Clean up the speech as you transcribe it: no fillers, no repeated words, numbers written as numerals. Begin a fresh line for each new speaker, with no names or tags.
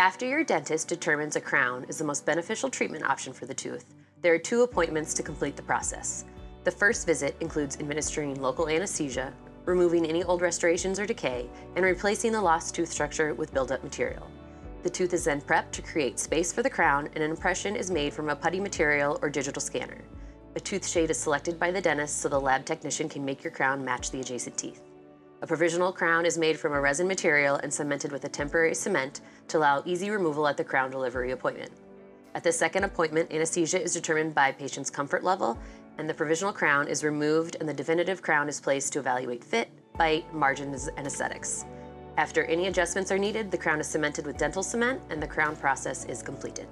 After your dentist determines a crown is the most beneficial treatment option for the tooth, there are 2 appointments to complete the process. The first visit includes administering local anesthesia, removing any old restorations or decay, and replacing the lost tooth structure with buildup material. The tooth is then prepped to create space for the crown, and an impression is made from a putty material or digital scanner. A tooth shade is selected by the dentist so the lab technician can make your crown match the adjacent teeth. A provisional crown is made from a resin material and cemented with a temporary cement to allow easy removal at the crown delivery appointment. At the second appointment, anesthesia is determined by patient's comfort level, and the provisional crown is removed and the definitive crown is placed to evaluate fit, bite, margins, and aesthetics. After any adjustments are needed, the crown is cemented with dental cement and the crown process is completed.